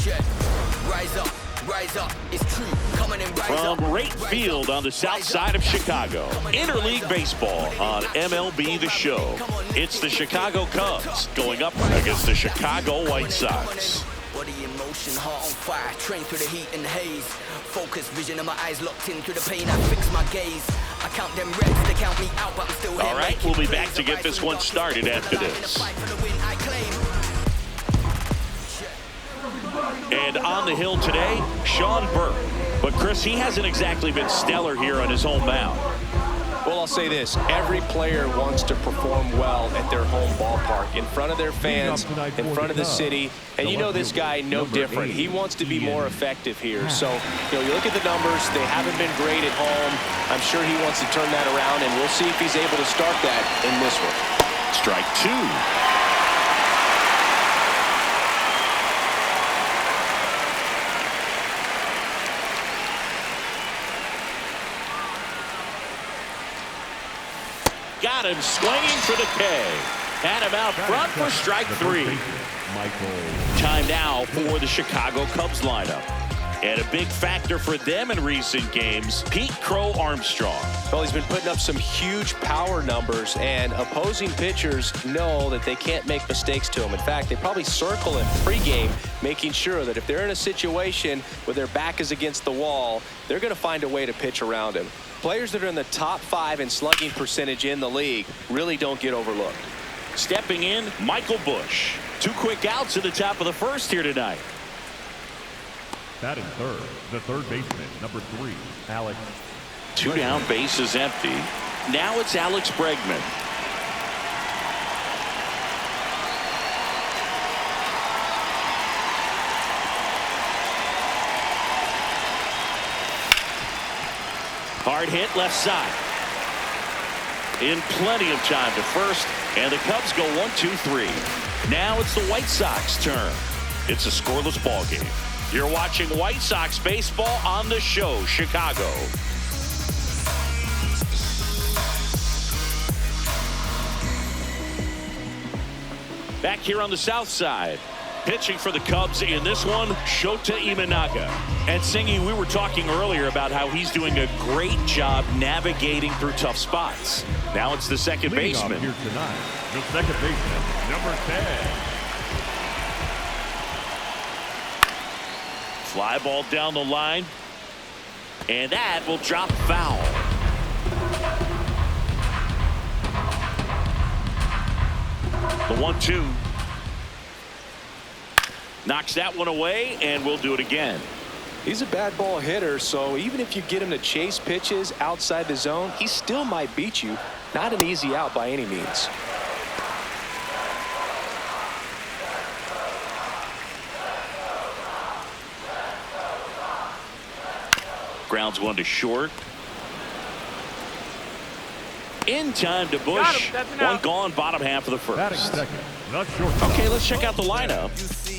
Rise up, it's true. Coming and rise up. From right field on the south side of Chicago, interleague baseball on MLB The Show. It's the Chicago Cubs going up against the Chicago White Sox. Body in motion, heart on fire, train through the heat and haze. Focus, vision of my eyes locked in through the pain. I fix my gaze. I count them reps, they count me out, but I'm still here. All right, we'll be back to get this one started after this. And on the hill today, Sean Burke. But Chris, he hasn't exactly been stellar here on his home mound. Well, I'll say this. Every player wants to perform well at their home ballpark, in front of their fans, in front of the city. And you know this guy no different. He wants to be more effective here. So, you look at the numbers. They haven't been great at home. I'm sure he wants to turn that around, and we'll see if he's able to start that in this one. Strike two. Got him swinging for the K. Had him out front for strike three. Time now for the Chicago Cubs lineup. And a big factor for them in recent games, Pete Crow Armstrong. Well, he's been putting up some huge power numbers, and opposing pitchers know that they can't make mistakes to him. In fact, they probably circle him pregame, making sure that if they're in a situation where their back is against the wall, they're going to find a way to pitch around him. Players that are in the top 5 in slugging percentage in the league really don't get overlooked. Stepping in, Michael Busch. 2 quick outs at the top of the first here tonight. Batting third, the third baseman, number 3, Alex. 2 down, bases empty. Now it's Alex Bregman. Hard hit left side. In plenty of time to first, and the Cubs go 1-2-3. Now it's the White Sox turn. It's a scoreless ball game. You're watching White Sox baseball on The Show, Chicago. Back here on the south side. Pitching for the Cubs in this one, Shota Imanaga. And Singy, we were talking earlier about how he's doing a great job navigating through tough spots. Now it's the second baseman. Here tonight, the second baseman, number 10. Fly ball down the line. And that will drop foul. The 1-2. Knocks that one away, and we'll do it again. He's a bad ball hitter, so even if you get him to chase pitches outside the zone, he still might beat you. Not an easy out by any means. Grounds one to short. In time to Busch. One gone, bottom half of the first. Okay, let's check out the lineup.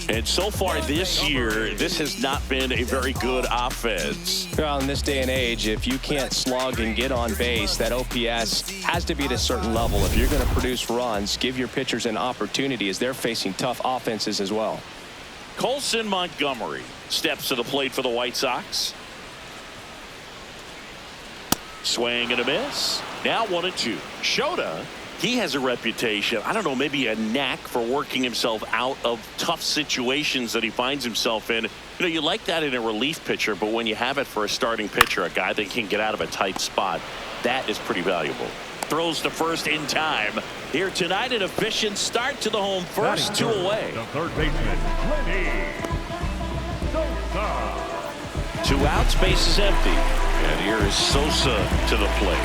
And so far this year, this has not been a very good offense. Well, in this day and age, if you can't slug and get on base, that OPS has to be at a certain level. If you're going to produce runs, give your pitchers an opportunity as they're facing tough offenses as well. Colson Montgomery steps to the plate for the White Sox. Swing and a miss. Now 1-2. Shota, he has a reputation, I don't know, maybe a knack for working himself out of tough situations that he finds himself in. You like that in a relief pitcher, but when you have it for a starting pitcher, a guy that can get out of a tight spot, that is pretty valuable. Throws to first in time. Here tonight, an efficient start to the home first, 2 away. The third baseman, Lenny Sosa. 2 outs, base is empty. And here is Sosa to the plate.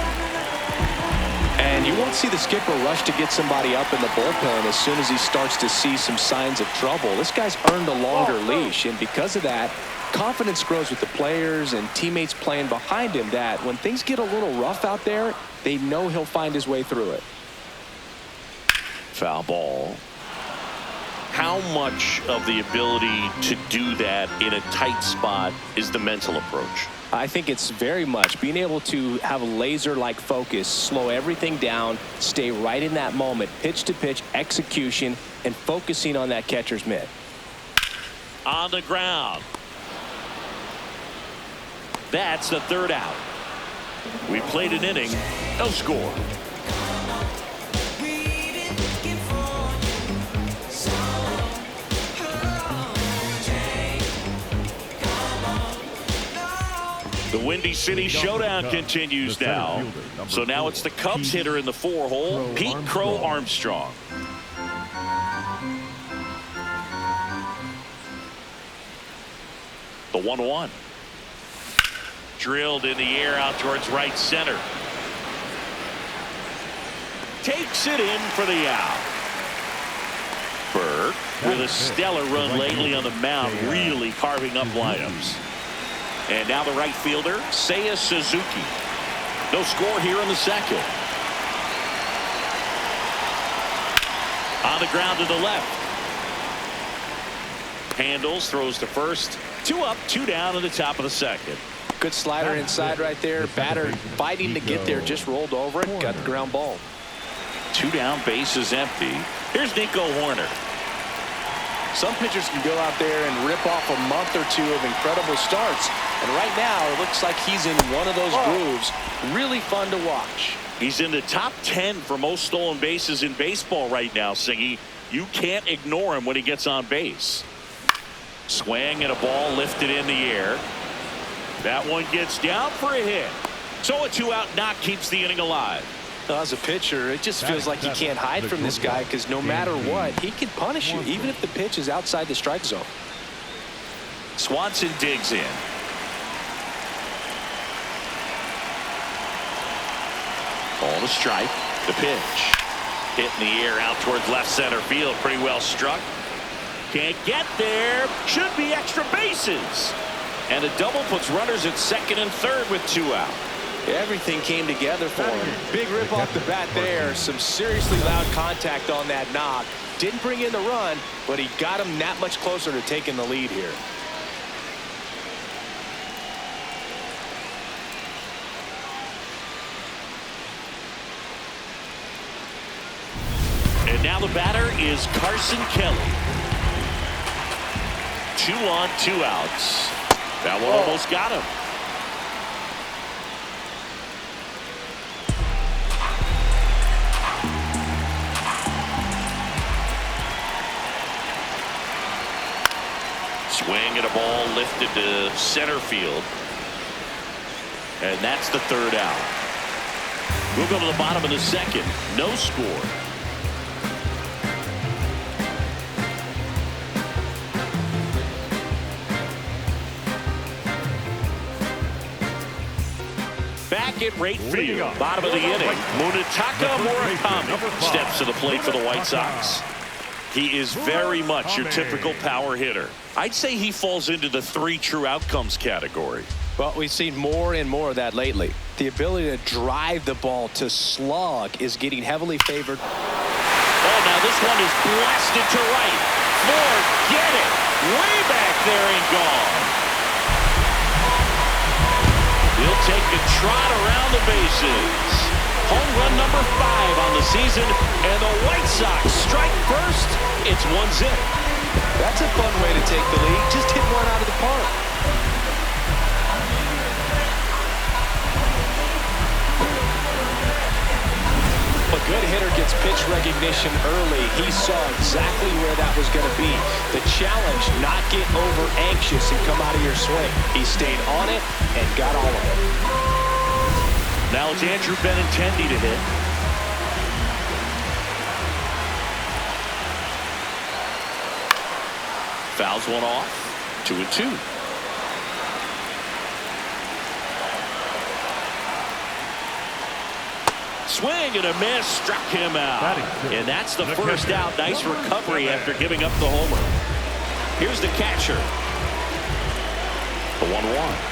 And you won't see the skipper rush to get somebody up in the bullpen as soon as he starts to see some signs of trouble. This guy's earned a longer leash, and because of that, confidence grows with the players and teammates playing behind him, that when things get a little rough out there, they know he'll find his way through it. Foul ball. How much of the ability to do that in a tight spot is the mental approach? I think it's very much being able to have a laser-like focus, slow everything down, stay right in that moment, pitch to pitch execution, and focusing on that catcher's mitt. On the ground. That's the third out. We played an inning. No score. The Windy City Showdown continues now. So now it's the Cubs hitter in the 4-hole, Pete Crow Armstrong. The 1-1. Drilled in the air out towards right center. Takes it in for the out. Burke with a stellar run lately on the mound, really carving up lineups. And now the right fielder, Seiya Suzuki. No score here in the second. On the ground to the left. Handles, throws to first. 2 up, 2 down in the top of the second. Good slider inside right there. Batter fighting to get there, just rolled over it, got the ground ball. 2 down, base is empty. Here's Nico Horner. Some pitchers can go out there and rip off a month or 2 of incredible starts. And right now, it looks like he's in one of those grooves. Really fun to watch. He's in the top 10 for most stolen bases in baseball right now, Singy. You can't ignore him when he gets on base. Swing and a ball lifted in the air. That one gets down for a hit. So a 2-out knock keeps the inning alive. As a pitcher, it just feels like you can't hide from this guy because no matter what, he can punish you even if the pitch is outside the strike zone. Swanson digs in. Ball to strike. The pitch. Hit in the air out towards left center field. Pretty well struck. Can't get there. Should be extra bases. And a double puts runners at second and third with 2 out. Everything came together for him. Big rip off the bat there. Some seriously loud contact on that knock. Didn't bring in the run, but he got him that much closer to taking the lead here. And now the batter is Carson Kelly. 2 on, 2 outs. That one almost got him. Swing and a ball lifted to center field. And that's the third out. We'll go to the bottom of the second. No score. Back at right field. Bottom of the inning. Munetaka Murakami steps to the plate for the White Sox. He is very much your typical power hitter. I'd say he falls into the 3 true outcomes category. Well, we've seen more and more of that lately. The ability to drive the ball to slug is getting heavily favored. Oh, now this one is blasted to right. Forget it. Way back there and gone. He'll take a trot around the bases. Home run number 5 on the season, and the White Sox strike first. It's 1-0. That's a fun way to take the lead. Just hit one out of the park. A good hitter gets pitch recognition early. He saw exactly where that was going to be. The challenge, not get over anxious and come out of your swing. He stayed on it and got all of it. Now it's Andrew Benintendi to hit. Fouls one off. 2-2. Swing and a miss, struck him out. And that's the first out. Nice recovery after giving up the homer. Here's the catcher. The 1-1.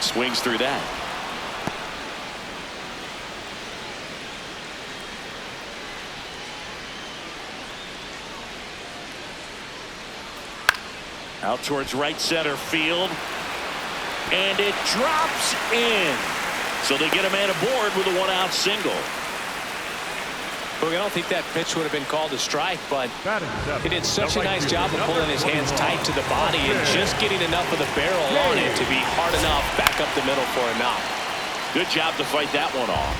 Swings through that. Out towards right center field. And it drops in. So they get a man aboard with a 1-out single. Look, I don't think that pitch would have been called a strike, but Batting seventh, he did such the a right nice fielder, job of number pulling his hands 21, tight to the body and just getting enough of the barrel on it to be hard enough back up the middle for a knock. Good job to fight that one off.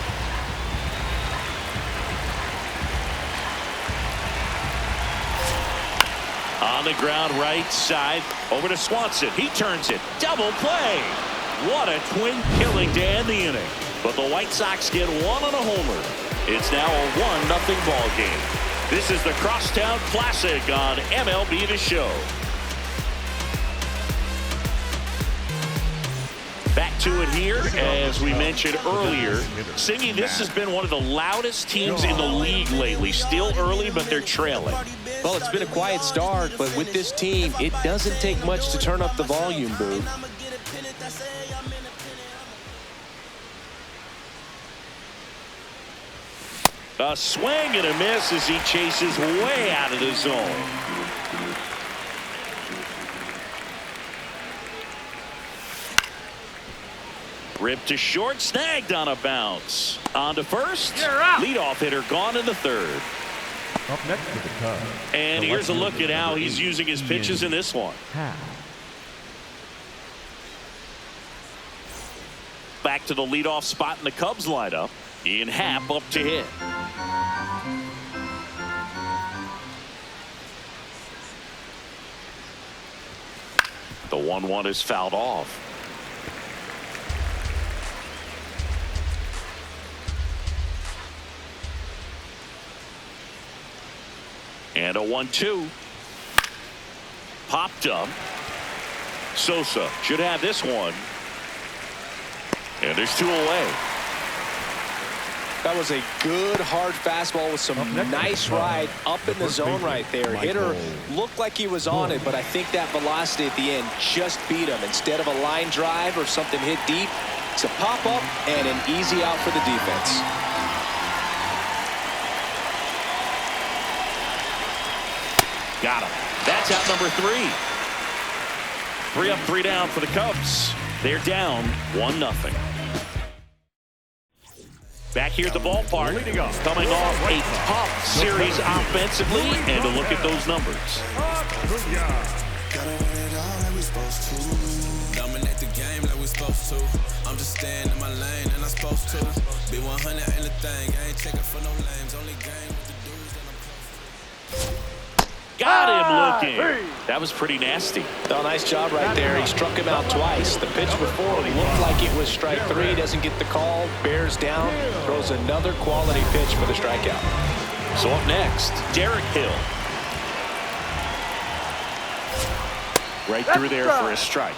On the ground right side, over to Swanson. He turns it. Double play. What a twin killing to end the inning. But the White Sox get one on a homer. It's now a 1-0 ball game. This is the Crosstown Classic on MLB The Show. Back to it here, as we mentioned earlier. Singy, this has been one of the loudest teams in the league lately. Still early, but they're trailing. Well, it's been a quiet start, but with this team, it doesn't take much to turn up the volume, Boo. A swing and a miss as he chases way out of the zone. Ripped to short, snagged on a bounce. On to first. Leadoff hitter gone in the third. Up next to the Cubs. And here's a look at how he's using his pitches in this one. Back to the leadoff spot in the Cubs lineup. Ian Happ up to hit. The 1-1 is fouled off. And a 1-2. Popped up. Sosa should have this one. And there's 2 away. That was a good hard fastball with some nice ride up in the zone right there. Hitter looked like he was on it, but I think that velocity at the end just beat him. Instead of a line drive or something hit deep, it's a pop up and an easy out for the defense. Got him. That's out number 3. 3 up, 3 down for the Cubs. They're down 1-0. Back here at the ballpark, coming off a tough series offensively, and a look at those numbers. Dominate the game like we supposed to. I'm just staying in my lane and I'm supposed to be 100 in the thing. I ain't checking for no lames. Only game with the dudes that I'm close to. Got him looking. That was pretty nasty. Oh, nice job right there. He struck him out twice. The pitch before looked like it was strike 3. Doesn't get the call. Bears down. Throws another quality pitch for the strikeout. So up next, Derek Hill. Right through there for a strike.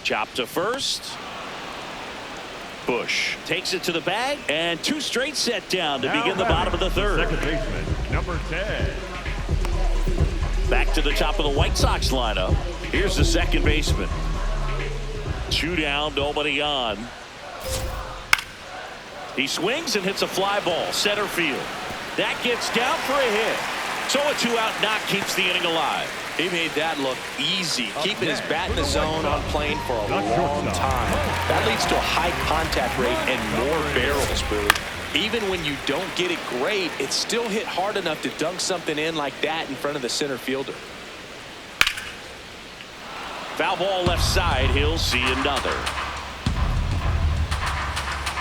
Chop to first. Bush takes it to the bag, and 2 straight set down to begin the bottom of the third. Second baseman, number 10. Back to the top of the White Sox lineup. Here's the second baseman. 2 down, nobody on. He swings and hits a fly ball, center field. That gets down for a hit. So a 2-out knock keeps the inning alive. He made that look easy, keeping his bat in the zone on plane for a long time. That leads to a high contact rate and more barrels, Boo. Even when you don't get it great, it's still hit hard enough to dunk something in like that in front of the center fielder. Foul ball left side. He'll see another.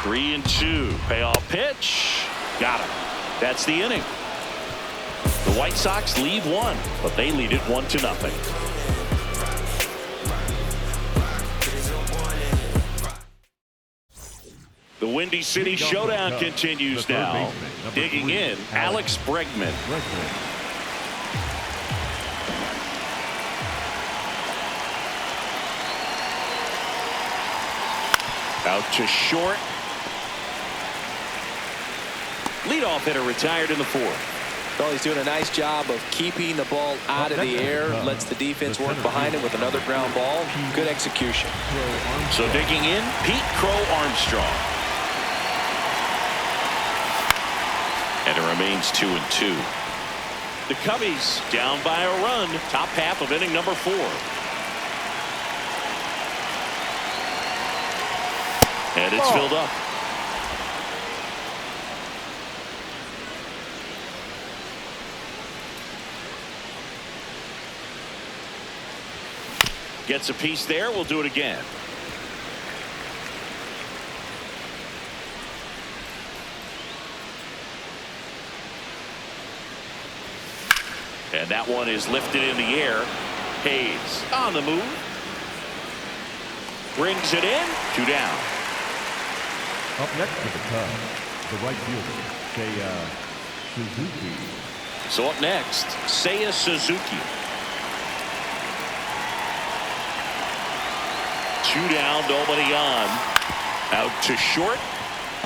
3-2. Payoff pitch. Got him. That's the inning. The White Sox lead 1, but they lead it 1-0. The Windy City Showdown continues now. Digging in, Alex Bregman. Out to short. Leadoff hitter retired in the 4th. Well, he's doing a nice job of keeping the ball out of the air. Lets the defense work behind it with another ground ball. Good execution. So digging in, Pete Crow Armstrong. And it remains 2-2. The Cubbies down by a run. Top half of inning number 4. And it's filled up. Gets a piece there. We'll do it again. And that one is lifted in the air. Hayes on the move. Brings it in. 2 down. Up next to the Cubs, the right fielder, Seiya Suzuki. So up next, Seiya Suzuki. 2 down, nobody on. Out to short.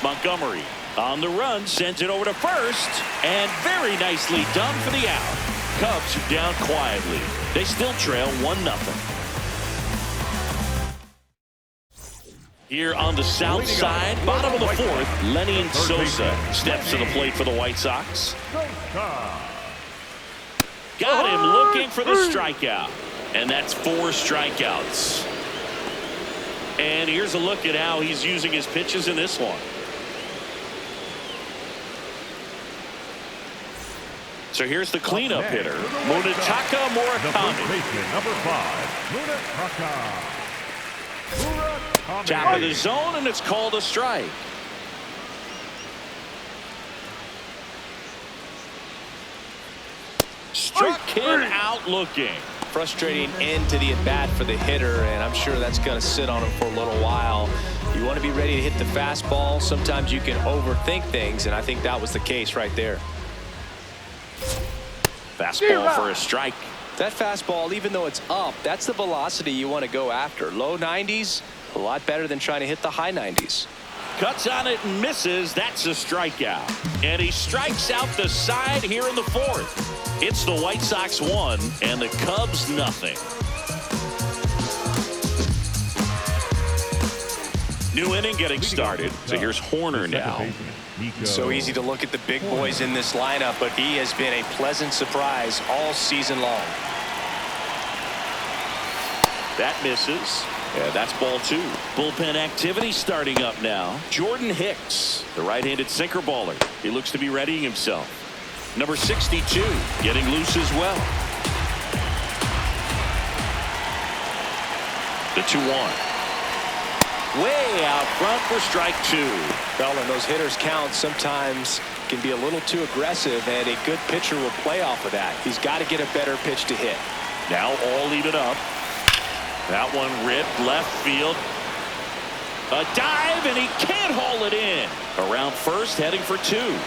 Montgomery on the run, sends it over to first, and very nicely done for the out. Cubs are down quietly. They still trail 1-0. Here on the south side, bottom of the fourth, Lenny Sosa steps to the plate for the White Sox. Got him looking for the strikeout. And that's 4 strikeouts. And here's a look at how he's using his pitches in this one. So here's the cleanup hitter, Munetaka Murakami. Number 5, Munetaka. Top of the zone, and it's called a strike. Struck him out looking. Frustrating end to the at-bat for the hitter, and I'm sure that's going to sit on him for a little while. You want to be ready to hit the fastball. Sometimes you can overthink things, and I think that was the case right there. Fastball for a strike. That fastball, even though it's up, that's the velocity you want to go after. Low 90s, a lot better than trying to hit the high 90s. Cuts on it and misses. That's a strikeout. And he strikes out the side here in the fourth. It's the White Sox 1 and the Cubs nothing. New inning getting started. So here's Horner now. So easy to look at the big boys in this lineup, but he has been a pleasant surprise all season long. That misses. Yeah, that's ball 2. Bullpen activity starting up now. Jordan Hicks, the right-handed sinker baller. He looks to be readying himself. Number 62, getting loose as well. The 2-1. Way out front for strike 2. Well, and those hitters count sometimes can be a little too aggressive, and a good pitcher will play off of that. He's got to get a better pitch to hit. Now all even up. That one ripped left field. A dive, and he can't haul it in. Around first, heading for 2.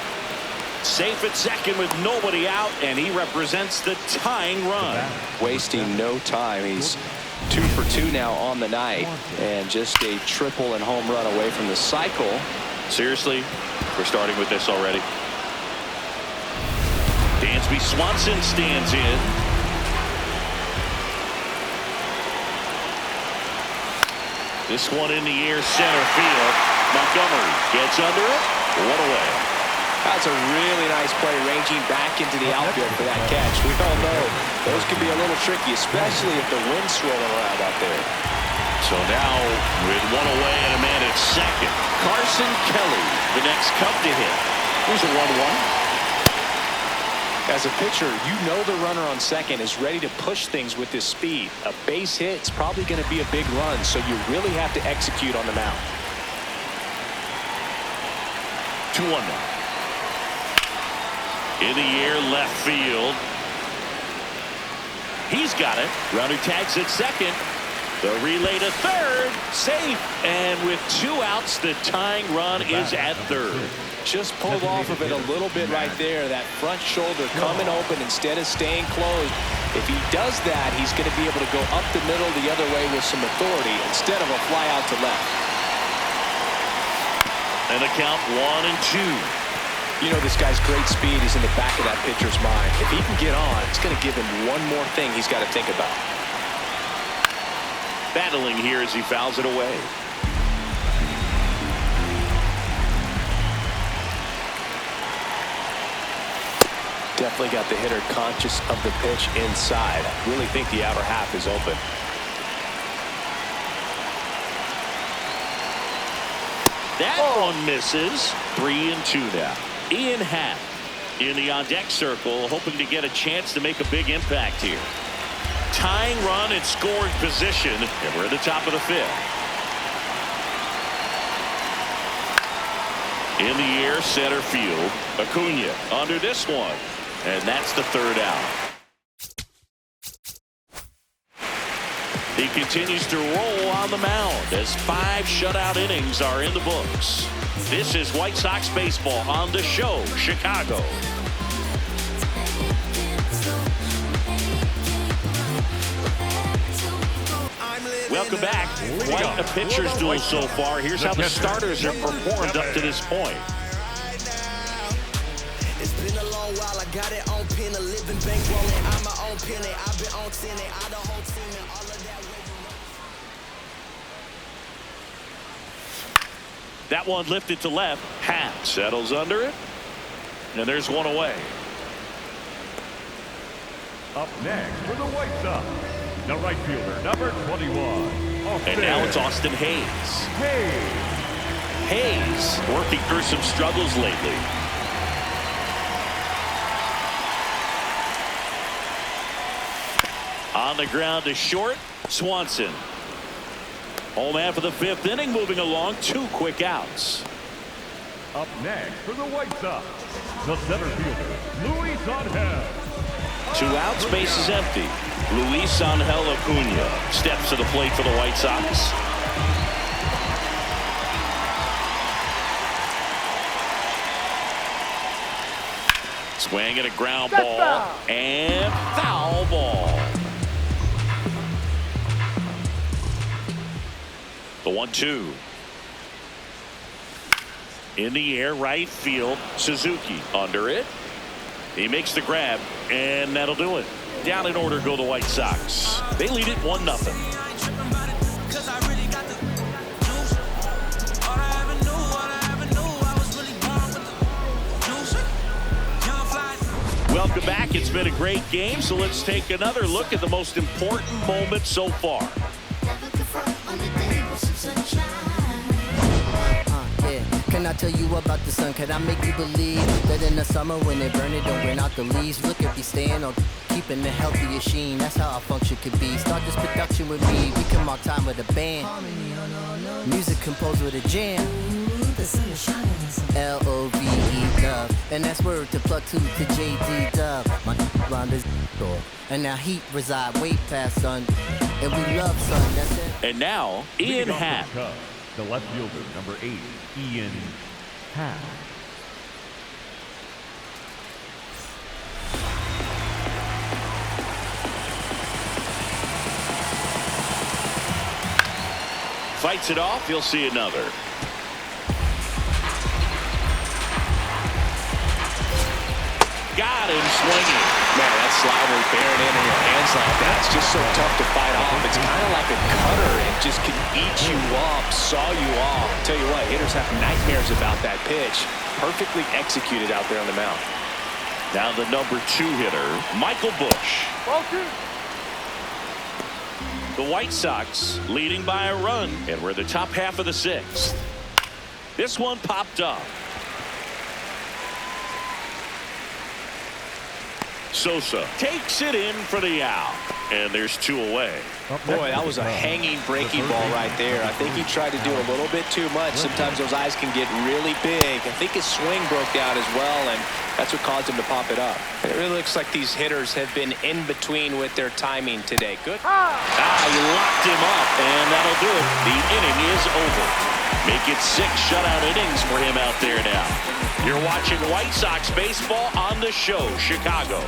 Safe at second with nobody out, and he represents the tying run. Wasting no time. He's 2 for 2 now on the night, and just a triple and home run away from the cycle. Seriously, we're starting with this already. Dansby Swanson stands in. This one in the air, center field. Montgomery gets under it. One away. That's a really nice play, ranging back into the outfield for that catch. We all know those can be a little tricky, especially if the wind's swirling around out there. So now with one away and a man at second, Carson Kelly, the next Cub to hit. Here's a 1-1. As a pitcher, you know the runner on second is ready to push things with his speed. A base hit is probably going to be a big run, so you really have to execute on the mound. 2-1 now. In the air, left field. He's got it. Runner tags at second. The relay to third. Safe. And with 2 outs, the tying run is at third. Just pulled off of it a little bit right there. That front shoulder coming open instead of staying closed. If he does that, he's going to be able to go up the middle the other way with some authority instead of a fly out to left. And a count 1-2. You know, this guy's great speed is in the back of that pitcher's mind. If he can get on, it's going to give him one more thing he's got to think about. Battling here as he fouls it away. Definitely got the hitter conscious of the pitch inside. I really think the outer half is open. That one misses. 3-2 now. Ian Happ in the on-deck circle, hoping to get a chance to make a big impact here. Tying run in scoring position, and we're at the top of the 5th. In the air, center field. Acuna under this one, and that's the 3rd out. He continues to roll on the mound as 5 shutout innings are in the books. This is White Sox baseball on the show, Chicago. Welcome back. Quite a pitcher's duel so far. Here's how the starters have performed up to this point. It's been a long while. I got it on pin, a living bank rolling. I'm my own penny. I've been on 10 and I the whole team and all of that. That one lifted to left. Happ settles under it. And there's one away. Up next for the White Sox, the right fielder, number 21. And now it's Austin Hayes. Hayes working through some struggles lately. On the ground to short, Swanson. Home after the 5th inning, moving along, 2 quick outs. Up next for the White Sox, the center fielder, Luis Angel. 2 outs, base is empty. Luis Angel Acuna steps to the plate for the White Sox. Swing and a ground ball and foul ball. The 1-2. In the air, right field, Suzuki under it. He makes the grab, and that'll do it. Down in order go the White Sox. They lead it 1-0. Welcome back. It's been a great game, so let's take another look at the most important moment so far. Can I tell you about the sun? Can I make you believe that in the summer when they burn it, don't burn out the leaves? Look at me staying on keeping the healthiest sheen. That's how our function could be. Start this production with me. We come our time with a band. Music composed with a jam. L-O-V-E Dub. And that's word to plug 2 to J-D Dub. My round is door. And now heat reside way past sun. And we love sun. That's it. And now, Ian Happ. The left fielder, number 8, Ian Happ. Fights it off. You'll see another. Got him swinging. Man, that slider bearing in your hands like that, it's just so tough to fight off. It's kind of like a cutter. It just can eat you up, saw you off. Tell you what, hitters have nightmares about that pitch. Perfectly executed out there on the mound. Now the number 2 hitter, Michael Busch. The White Sox leading by a run, and we're the top half of the 6th. This one popped up. Sosa takes it in for the out, and there's 2 away. Boy, that was a hanging breaking ball right there. I think he tried to do a little bit too much. Sometimes those eyes can get really big. I think his swing broke out as well, and that's what caused him to pop it up. It really looks like these hitters have been in between with their timing today. Good. He locked him up, and that'll do it. The inning is over. Make it 6 shutout innings for him out there now. You're watching White Sox baseball on the show, Chicago.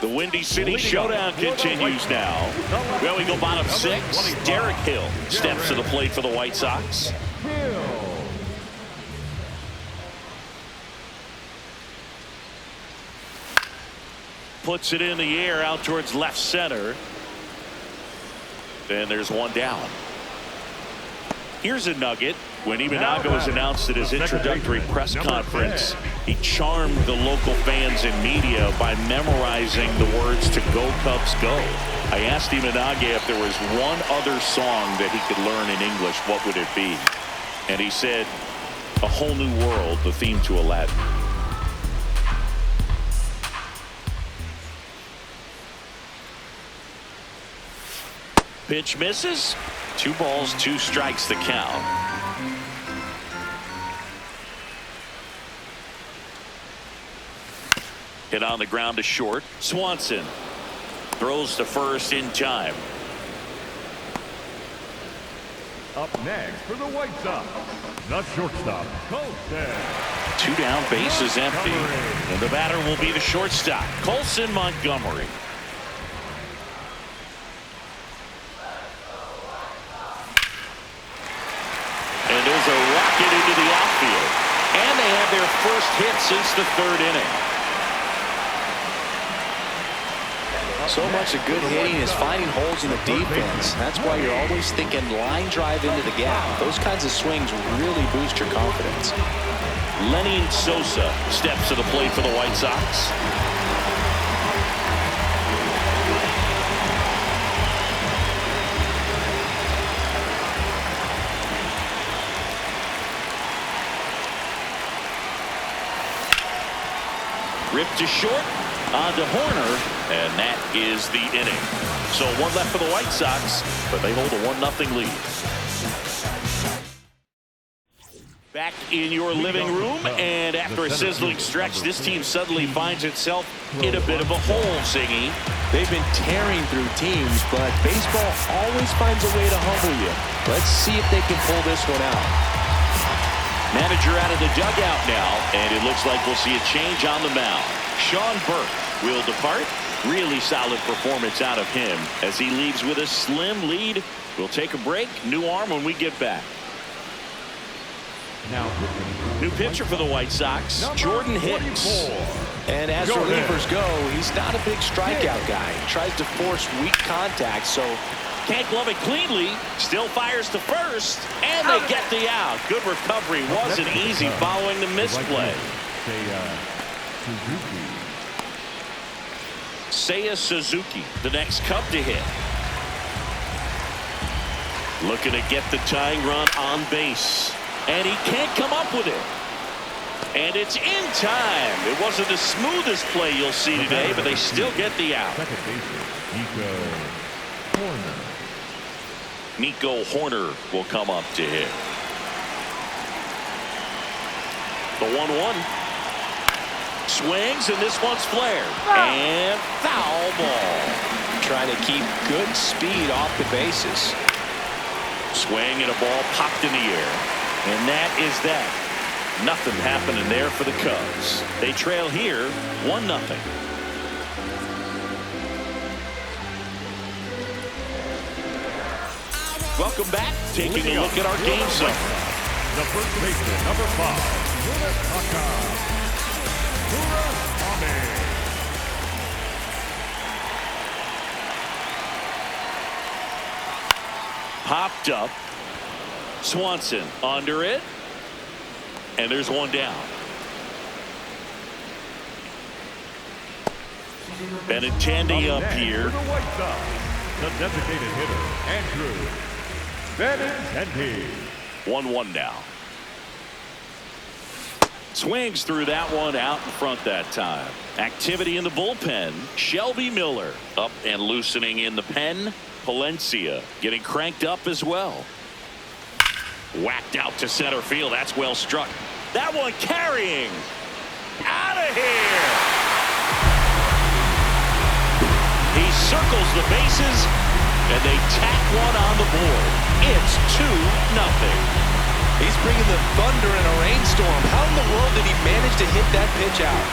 The Windy City Showdown continues now. Well, we go bottom 6. Derek Hill steps to the plate for the White Sox. Puts it in the air out towards left center. And there's one down. Here's a nugget. When Imanaga was announced at his introductory press conference, he charmed the local fans and media by memorizing the words to "Go Cubs Go." I asked Imanaga if there was one other song that he could learn in English, what would it be? And he said, "A Whole New World," the theme to Aladdin. Pitch misses. 2 balls, 2 strikes the count. Hit on the ground to short. Swanson throws to first in time. Up next for the White Sox, the shortstop, Colson. 2 down, bases empty. And the batter will be the shortstop, Colson Montgomery. And there's a rocket into the outfield. And they have their first hit since the 3rd inning. So much of good hitting is finding holes in the defense. That's why you're always thinking line drive into the gap. Those kinds of swings really boost your confidence. Lenny Sosa steps to the plate for the White Sox. Ripped to short, on to Horner, and that is the inning. So 1 left for the White Sox, but they hold a 1-0 lead. Back in your living room, and after a sizzling stretch, this team suddenly finds itself in a bit of a hole, Siggy. They've been tearing through teams, but baseball always finds a way to humble you. Let's see if they can pull this one out. Manager out of the dugout now, and it looks like we'll see a change on the mound. Sean Burke will depart. Really solid performance out of him as he leaves with a slim lead. We'll take a break. New arm when we get back. Now, new pitcher for the White Sox, Jordan Hicks. And as relievers go, he's not a big strikeout guy. He tries to force weak contact, so can't glove it cleanly. Still fires to first, and they get the out. Good recovery. Wasn't easy following the misplay. Seiya Suzuki, the next Cub to hit. Looking to get the tying run on base. And he can't come up with it. And it's in time. It wasn't the smoothest play you'll see today, but they still get the out. Nico Horner will come up to hit. The 1-1. Swings, and this one's flared. And foul ball. Trying to keep good speed off the bases. Swing and a ball popped in the air. And that is that. Nothing happening there for the Cubs. They trail here 1-0. Welcome back. Taking a look at our game summary. The first baseman, number 5, Popped up. Swanson under it. And there's one down. Benintendi up here. The designated hitter, Andrew Benintendi. 1-1 now. Swings through that one, out in front that time. Activity in the bullpen. Shelby Miller up and loosening in the pen. Palencia getting cranked up as well. Whacked out to center field. That's well struck. That one carrying. Out of here. He circles the bases, and they tack one on the board. It's 2-0. He's bringing the thunder in a rainstorm. How in the world did he manage to hit that pitch out?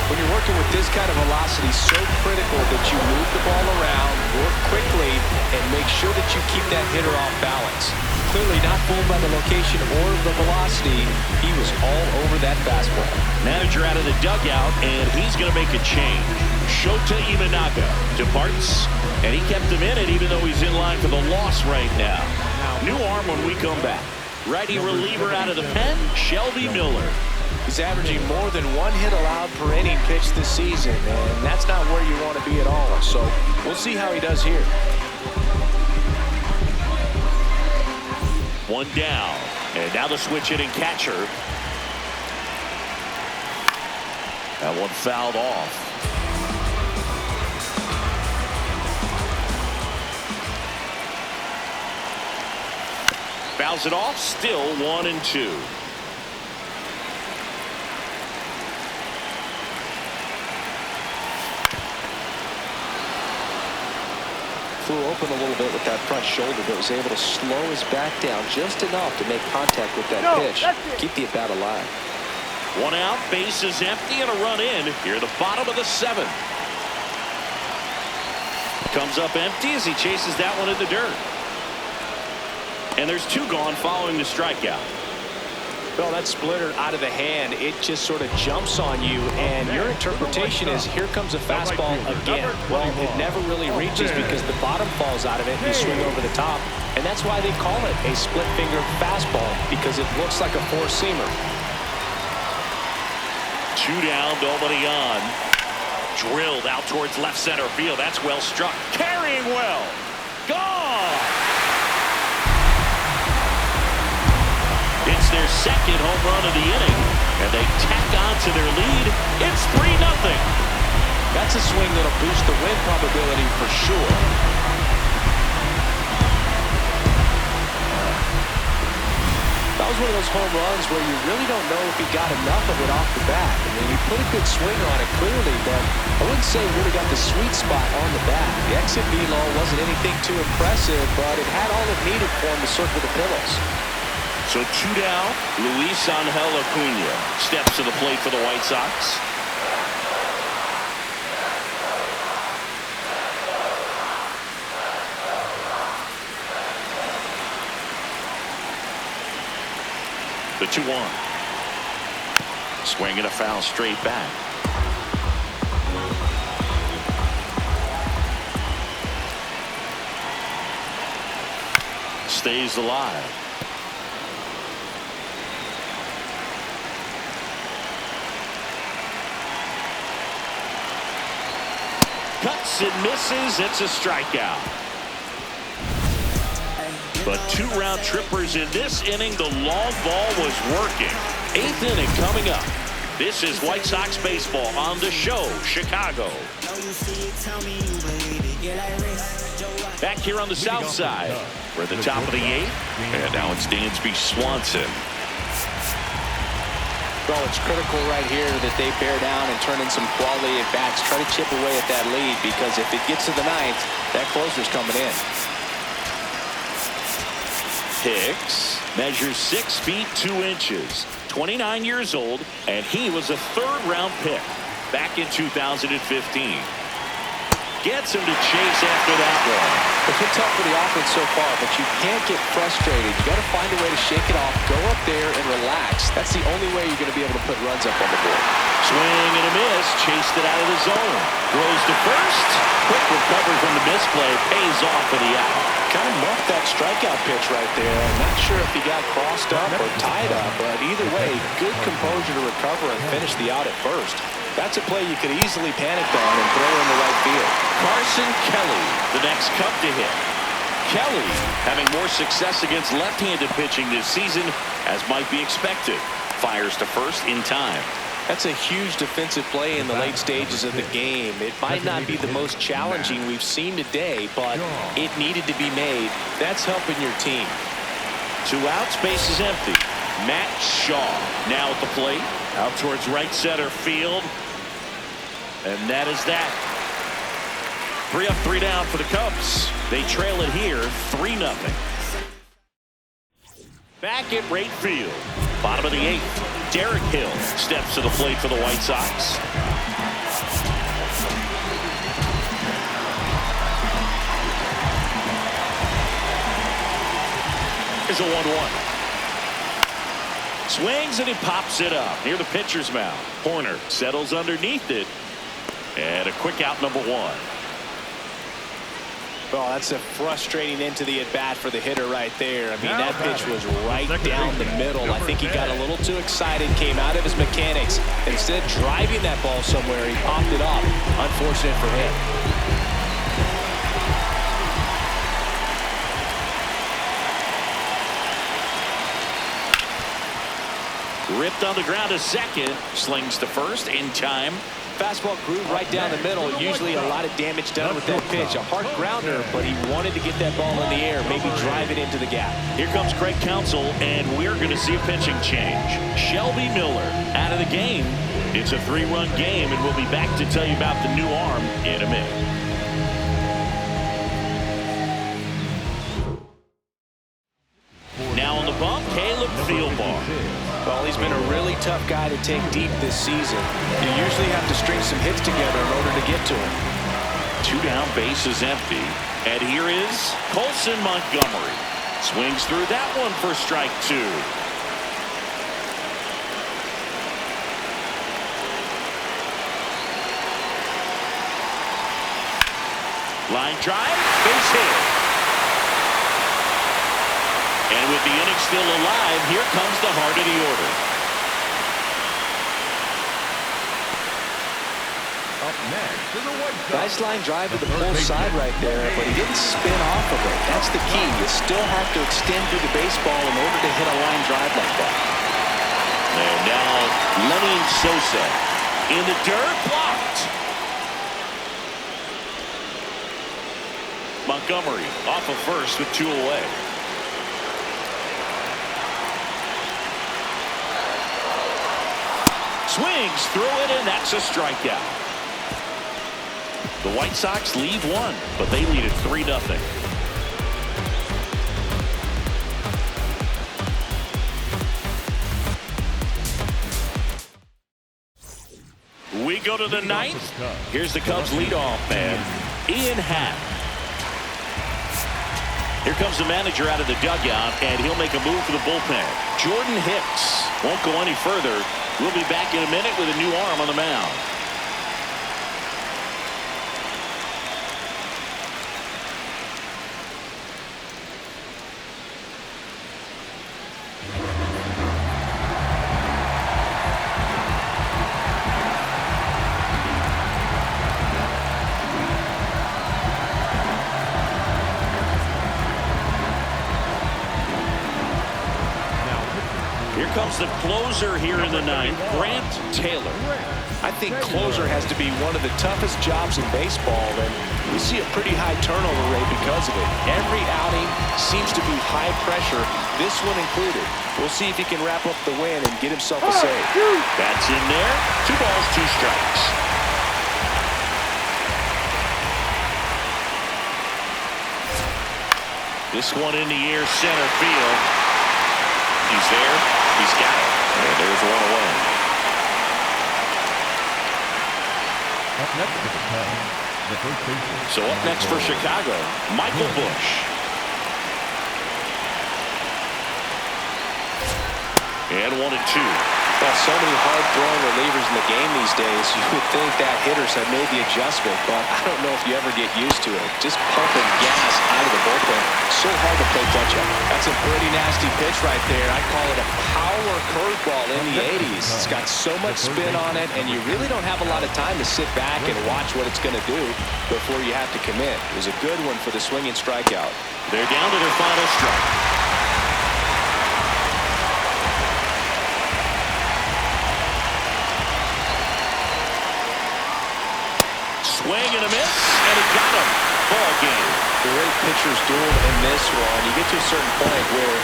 When you're working with this this kind of velocity so critical that you move the ball around, work quickly, and make sure that you keep that hitter off balance. Clearly not fooled by the location or the velocity. He was all over that fastball. Manager out of the dugout, and he's going to make a change. Shota Imanaga departs, and he kept him in it even though he's in line for the loss right now. New arm when we come back. Righty reliever out of the pen, Shelby Miller. He's averaging more than 1 hit allowed per inning pitched this season, and that's not where you want to be at all. So we'll see how he does here. One down, and now the switch hitting catcher. That one fouled off. Fouls it off, still 1-2. Flew open a little bit with that front shoulder, but was able to slow his back down just enough to make contact with that pitch. Keep the at-bat alive. 1 out, base is empty, and a run in here at the bottom of the 7th. Comes up empty as he chases that one in the dirt. And there's 2 gone following the strikeout. Well, that splitter out of the hand, it just sort of jumps on you, and your interpretation is here comes a fastball again. Well, it never really reaches because the bottom falls out of it and you swing over the top, and that's why they call it a split-finger fastball, because it looks like a four-seamer. 2 down, nobody on. Drilled out towards left center field. That's well struck. Carrying well. Gone! It's their 2nd home run of the inning, and they tack on to their lead. It's 3-0. That's a swing that'll boost the win probability for sure. That was one of those home runs where you really don't know if he got enough of it off the bat. I mean, he put a good swing on it clearly, but I wouldn't say he really got the sweet spot on the bat. The exit velo wasn't anything too impressive, but it had all it needed for him to circle the pillows. So 2 down, Luis Angel Acuna steps to the plate for the White Sox. The 2-1. Swing and a foul straight back. Stays alive. Cuts and misses. It's a strikeout. But 2 round trippers in this inning. The long ball was working. 8th inning coming up. This is White Sox baseball on the show, Chicago. Back here on the south side. We're at the top of the 8th. And now it's Dansby Swanson. Well, it's critical right here that they bear down and turn in some quality at bats. Try to chip away at that lead, because if it gets to the 9th, that closer's coming in. Hicks measures 6 feet 2 inches, 29 years old, and he was a 3rd round pick back in 2015. Gets him to chase after that one. It's been tough for the offense so far, but you can't get frustrated. You got to find a way to shake it off, go up there and relax. That's the only way you're going to be able to put runs up on the board. Swing and a miss, chased it out of the zone. Throws to first. Quick recovery from the misplay, pays off for the out. Kind of muffed that strikeout pitch right there. I'm not sure if he got crossed up or tied up, but either way, good composure to recover and finish the out at first. That's a play you could easily panic on and throw in the right field. Carson Kelly, the next Cub to hit. Kelly having more success against left-handed pitching this season, as might be expected. Fires to first in time. That's a huge defensive play in the late stages of the game. It might not be the most challenging we've seen today, but it needed to be made. That's helping your team. 2 outs, base is empty. Matt Shaw now at the plate. Out towards right center field. And that is that. 3 up, 3 down for the Cubs. They trail it here 3-0. Back at right field. Bottom of the 8th. Derek Hill steps to the plate for the White Sox. Here's a 1-1. Swings and he pops it up near the pitcher's mound. Horner settles underneath it. And a quick out, number 1. Well, that's a frustrating end to the at-bat for the hitter right there. I mean, that pitch was right down the middle. I think he got a little too excited, came out of his mechanics. Instead of driving that ball somewhere, he popped it up. Unfortunate for him. Ripped on the ground to second. Slings to first in time. Fastball grew right down the middle. Usually a lot of damage done with that pitch. A hard grounder, but he wanted to get that ball in the air, maybe drive it into the gap. Here comes Craig Counsell, and we're going to see a pitching change. Shelby Miller out of the game. It's a 3-run game, and we'll be back to tell you about the new arm in a minute. Now on the bump, Caleb Thielbar. Well, he's been a really tough guy to take deep this season. You usually have to string some hits together in order to get to him. 2 down, bases empty. And here is Colson Montgomery. Swings through that one for strike 2. Line drive, base hit. And with the inning still alive, here comes the heart of the order. Up next is the White Sox. Nice line drive to the pull side right there, but he didn't spin off of it. That's the key. You still have to extend through the baseball in order to hit a line drive like that. And now Lenny Sosa in the dirt, blocked. Montgomery off of first with 2 away. Swings through it, and that's a strikeout. The White Sox lead 1, but they lead it 3-0. We go to the 9th. Here's the Cubs leadoff man, Ian Happ. Here comes the manager out of the dugout, and he'll make a move for the bullpen. Jordan Hicks won't go any further. We'll be back in a minute with a new arm on the mound. Here comes the closer here in the 9th, Grant Taylor. I think closer has to be one of the toughest jobs in baseball, and we see a pretty high turnover rate because of it. Every outing seems to be high pressure, this one included. We'll see if he can wrap up the win and get himself a save. That's in there. 2 balls, 2 strikes. This one in the air, center field. He's there. He's got it. And there's 1 away. Up next is the Cubs. The first baseman. So up next for Chicago, Michael Busch. And 1-2. Well, so many hard-throwing relievers in the game these days. You would think that hitters have made the adjustment, but I don't know if you ever get used to it. Just pumping gas out of the bullpen. So hard to play catch-up. That's a pretty nasty pitch right there. I call it a power curveball in the 80s. It's got so much spin on it, and you really don't have a lot of time to sit back and watch what it's going to do before you have to commit. It was a good one for the swinging strikeout. They're down to their final strike. Swing and a miss, and he got him. Ball game. Great pitchers duel in this one. You get to a certain point where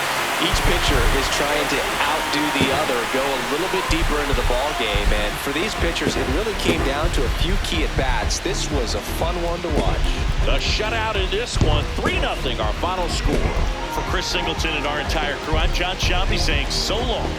each pitcher is trying to outdo the other, go a little bit deeper into the ball game, and for these pitchers, it really came down to a few key at-bats. This was a fun one to watch. The shutout in this one, 3-0, our final score. For Chris Singleton and our entire crew, I'm John Shelby saying so long.